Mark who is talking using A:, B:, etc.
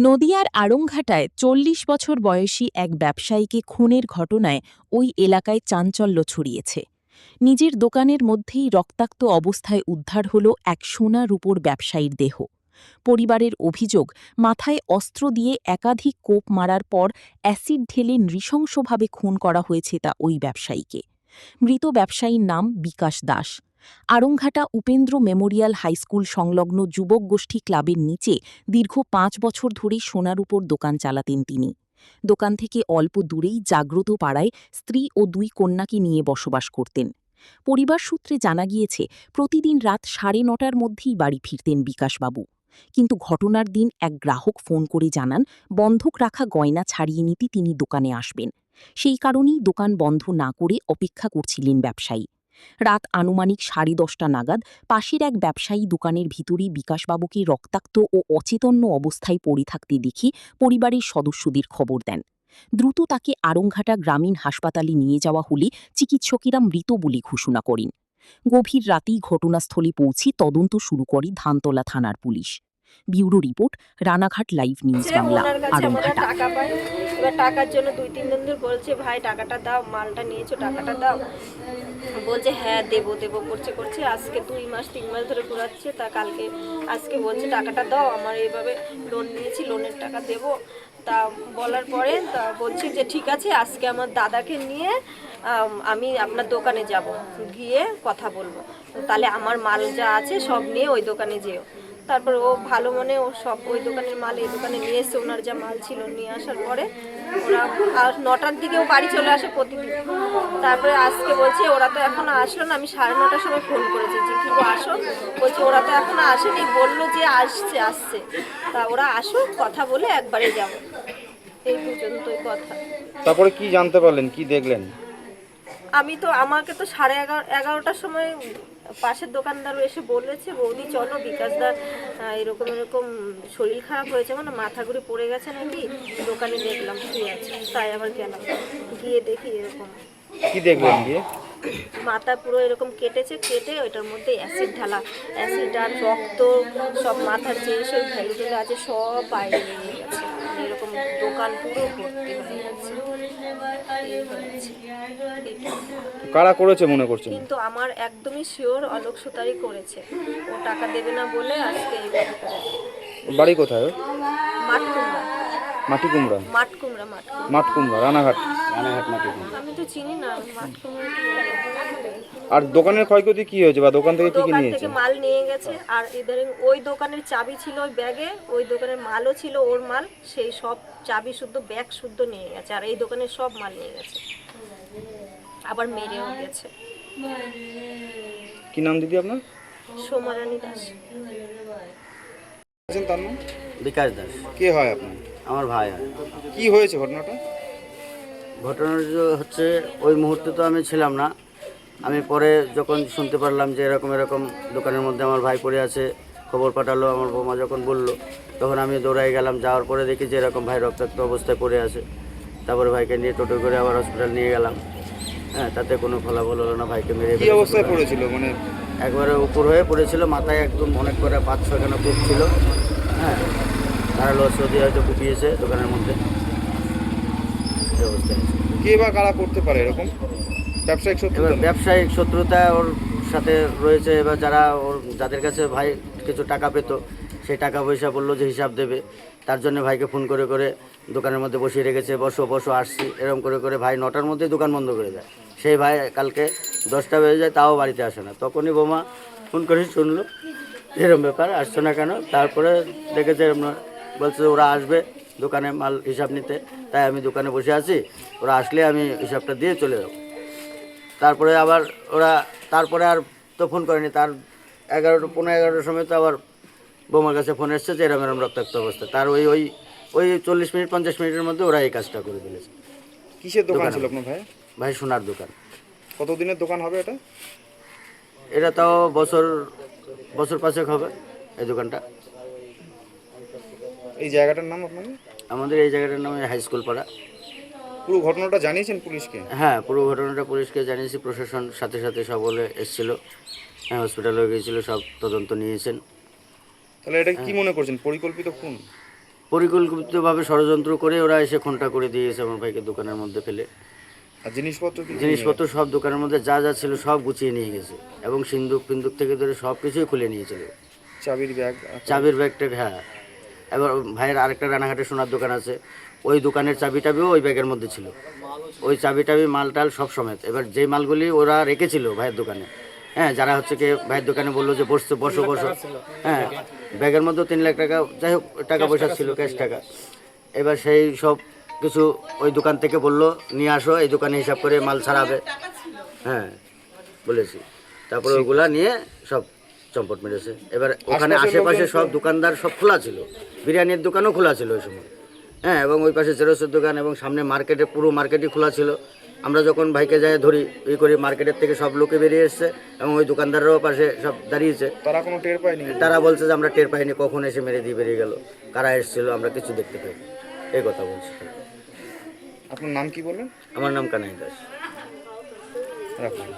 A: নদিয়ার আড়ংঘাটায় ৪০ বছর বয়সী এক ব্যবসায়ীকে খুনের ঘটনায় ওই এলাকায় চাঞ্চল্য ছড়িয়েছে। নিজের দোকানের মধ্যেই রক্তাক্ত অবস্থায় উদ্ধার হল এক সোনা রূপোর ব্যবসায়ীর দেহ। পরিবারের অভিযোগ, মাথায় অস্ত্র দিয়ে একাধিক কোপ মারার পর অ্যাসিড ঢেলে নৃশংসভাবে খুন করা হয়েছে ওই ব্যবসায়ীকে। মৃত ব্যবসায়ীর নাম বিকাশ দাস। আড়ংঘাটা উপেন্দ্র মেমোরিয়াল হাইস্কুল সংলগ্ন যুবক গোষ্ঠী ক্লাবের নিচে দীর্ঘ ৫ বছর ধরে সোনার উপর দোকান চালাতেন তিনি। দোকান থেকে অল্প দূরেই জাগ্রত পাড়ায় স্ত্রী ও ২ কন্যাকে নিয়ে বসবাস করতেন। পরিবার সূত্রে জানা গিয়েছে, প্রতিদিন রাত ৯:৩০টার মধ্যেই বাড়ি ফিরতেন বিকাশবাবু। কিন্তু ঘটনার দিন এক গ্রাহক ফোন করে জানান, বন্ধক রাখা গয়না ছাড়িয়ে নিতে তিনি দোকানে আসবেন। সেই কারণেই দোকান বন্ধ না করে অপেক্ষা করছিলেন ব্যবসায়ী। রাত আনুমানিক 10:30 নাগাদ পাশের এক ব্যবসায়ী দোকানের ভিতরেই বিকাশবাবুকে রক্তাক্ত ও অচেতন্য অবস্থায় পড়ে থাকতে দেখে পরিবারের সদস্যদের খবর দেন। দ্রুত তাকে আড়ংঘাটা গ্রামীণ হাসপাতালে নিয়ে যাওয়া হলে চিকিৎসকেরা মৃত বলে ঘোষণা করেন। গভীর রাতেই ঘটনাস্থলে পৌঁছে তদন্ত শুরু করে ধানতলা থানার police. Bureau report, Ranaghat live news Bangla, Aranghata.
B: টাকা পাই, এবার টাকার জন্য 2-3 দিন ধরে বলছে, ভাই টাকাটা দাও, মালটা নিয়েছো টাকাটা দাও। বলছে হ্যাঁ দেবো দেবো করছে। আজকে 2 মাস 3 মাস ধরে ঘোরাচ্ছে। তা কালকে আজকে বলছে টাকাটা দাও, আমার এইভাবে লোন নিয়েছি, লোনের টাকা দেবো। তা বলার পরে তা বলছি যে ঠিক আছে, আজকে আমার দাদাকে নিয়ে আমি আপনার দোকানে যাব, গিয়ে কথা বলবো, তাহলে আমার মাল যা আছে সব নিয়ে ওই দোকানে যেও। তারপর ও ভালো মনে ও সব ওই দোকানের মাল এই দোকানে নিয়ে এসে, ওনার যা মাল ছিল নিয়ে আসার পরে ওরা আর 9টার দিকেও বাড়ি চলে আসে প্রতিদিন। তারপরে আজকে বলছে ওরা তো এখনো আসলো না, আমি 9:30টার সময় ফোন করেছি যে কি গো আসো, বলছে ওরা তো এখনো আসেনি, বললো যে আসছে। তা ওরা আসুক, কথা বলে একবারে যাবো, এই পর্যন্তই কথা।
C: তারপরে কি জানতে পারলেন, কি দেখলেন?
B: আমাকে তো 11:30টার সময় পাশের দোকানদারও এসে বলেছে, বৌদি চলো বিকাশদার এরকম শরীর খারাপ হয়েছে, মানে মাথা ঘুরে পড়ে গেছে নাকি, দোকানে দেখলাম শুয়ে আছে। তাই আবার গেলাম, গিয়ে দেখি এরকম।
C: কি দেখলেন গিয়ে?
B: মাথা পুরো এরকম কেটে ওইটার মধ্যে অ্যাসিড ঢালা, অ্যাসিড আর রক্ত সব মাথার যে সব ভেলগুলো আছে সব বাইরে বেরিয়ে গেছে। এরকম দোকান পুরো ভর্তি হয়ে গেছে।
C: কারা করেছে মনে করছেন?
B: কিন্তু আমার একদমই শিওর অলোক সুতারি করেছে। ও টাকা দেবে না বলে আজকে এইভাবে করেছে।
C: বাড়ি কোথায়?
B: মাঠকুমড়া।
C: মাটিকুমড়া?
B: মাঠকুমড়া।
C: মাঠকুমড়া, রানাঘাট মাটিকুমড়া।
B: আমি তো চিনি না মাঠকুমড়া।
C: আর দোকানের ক্ষয়ক্ষতি কি হয়েছে, বা দোকান থেকে কি কি নিয়েছে?
B: দোকান থেকে মাল নিয়ে গেছে, আর এদের ওই দোকানের চাবি ছিল ওই ব্যাগে, ওই দোকানের মালও ছিল ওর মাল, সেই সব চাবি শুদ্ধ ব্যাগ শুদ্ধ নিয়ে গেছে, আর এই দোকানের সব মাল নিয়ে গেছে, আবার মেরেও গেছে।
C: কি নাম দিদি আপনার?
B: সোমারানী দাস।
C: তার নাম
D: বিকাশ দাস।
C: কে হয় আপনার?
D: আমার ভাই হয়।
C: কি হয়েছে ঘটনাটা?
D: ঘটনাটা হচ্ছে, ওই মুহূর্তে তো আমি ছিলাম না। আমি পরে যখন শুনতে পারলাম যে এরকম দোকানের মধ্যে আমার ভাই পড়ে আছে, খবর পাঠালো আমার বৌমা, যখন বললো তখন আমি দৌড়াই গেলাম। যাওয়ার পরে দেখি যে এরকম ভাই রক্তাক্ত অবস্থায় পড়ে আছে। তারপরে ভাইকে নিয়ে টোটো করে আবার হসপিটাল নিয়ে গেলাম। হ্যাঁ, তাতে কোনো ফলাফল হলো না, ভাইকে মেরে।
C: কি অবস্থায় পড়েছিল? মানে
D: একবারে উপর হয়ে পড়েছিল, মাথায় একদম অনেক করে 5-6খানা কূপ ছিল। হ্যাঁ, ধারালো অস্ত্র দিয়ে হয়তো কুপিয়েছে দোকানের মধ্যে, এই অবস্থায়।
C: কে বা কারা করতে পারে এরকম? ব্যবসায়িক শত্রুতা?
D: এবার ব্যবসায়িক শত্রুতা ওর সাথে রয়েছে। এবার যাদের কাছে ভাই কিছু টাকা পেত, সেই টাকা পয়সা বললো যে হিসাব দেবে, তার জন্য ভাইকে ফোন করে দোকানের মধ্যে বসিয়ে রেখেছে। বসো আসছি, এরকম করে ভাই 9টার মধ্যেই দোকান বন্ধ করে দেয়। সেই ভাই কালকে 10টা বেজে যায়, তাও বাড়িতে আসে না। তখনই বোমা ফোন করে শুনলো এরকম ব্যাপার, আসছো না কেন? তারপরে দেখেছে বলছে ওরা আসবে দোকানে মাল হিসাব নিতে, তাই আমি দোকানে বসে আছি, ওরা আসলে আমি হিসাবটা দিয়ে চলে যাবো। তারপরে আর তো ফোন করেনি। তার 11:15 সময় তো আবার বোমার কাছে ফোন এসছে যে এরকম রক্তাক্ত অবস্থা। তার ওই 40-50 মিনিটের মধ্যে ওরা এই কাজটা করে দিয়েছে।
C: কিসের দোকান ছিল আপনার ভাই?
D: ভাই সোনার দোকান।
C: কতদিনের দোকান হবে এটা?
D: এটা তাও বছর 5 হবে এই দোকানটা।
C: এই জায়গাটার নাম আপনাদের?
D: আমাদের এই জায়গাটার নাম হাই স্কুল পাড়া।
C: পুরো ঘটনাটা জানিয়েছেন পুলিশকে?
D: হ্যাঁ, পুরো ঘটনাটা পুলিশকে জানিয়েছি। প্রশাসন সাথে সকলে এসেছিলো, হ্যাঁ, হসপিটালে গিয়েছিলো, সব তদন্ত নিয়েছেন।
C: তাহলে এটা কি মনে করছেন, পরিকল্পিত খুন?
D: পরিকল্পিতভাবে ষড়যন্ত্র করে ওরা এসে খুনটা করে দিয়েছে আমার ভাইকে দোকানের মধ্যে ফেলে।
C: আর জিনিসপত্র কি
D: জিনিসপত্র সব দোকানের মধ্যে যা যা ছিল সব গুছিয়ে নিয়ে গেছে এবং সিন্দুক ফিন্দুক থেকে ধরে সব কিছুই খুলে নিয়েছিল।
C: চাবির ব্যাগ?
D: চাবির ব্যাগটা, হ্যাঁ। এবার ভাইয়ের আরেকটা রানাঘাটে সোনার দোকান আছে, ওই দোকানের চাবি টাবিও ওই ব্যাগের মধ্যে ছিল, ওই চাবি টাবি মাল টাল সব সমেত। এবার যেই মালগুলি ওরা রেখেছিল ভাইয়ের দোকানে, হ্যাঁ, যারা হচ্ছে কি ভাইয়ের দোকানে বললো যে বসো বসো, হ্যাঁ, ব্যাগের মধ্যেও 3 লাখ টাকা, যাই হোক টাকা পয়সা ছিল, ক্যাশ টাকা। এবার সেই সব কিছু ওই দোকান থেকে বললো নিয়ে আসো, এই দোকানে হিসাব করে মাল ছাড়াবে, হ্যাঁ বলেছি। তারপরে ওইগুলা নিয়ে সব চম্পট মেরেছে। এবার ওখানে আশেপাশে সব দোকানদার সব খোলা ছিল, বিরিয়ানির দোকানও খোলা ছিল ওই সময়, হ্যাঁ, এবং ওই পাশে জেরক্সের দোকান এবং সামনে মার্কেটে, পুরো মার্কেটই খোলা ছিল। আমরা যখন ভাইকে যাই ধরি এই করি, মার্কেটের থেকে সব লোকে বেরিয়ে এসছে এবং ওই দোকানদাররাও পাশে সব দাঁড়িয়েছে।
C: তারা কোনো টের পায়নি?
D: তারা বলছে যে আমরা টের পাইনি, কখন এসে মেরে দিয়ে বেরিয়ে গেল, কারা এসেছিল আমরা কিছু দেখতে পাইনি, এই কথা বলছে।
C: আপনার নাম কি বললেন?
D: আমার নাম কানাই দাস।
C: রাখুন।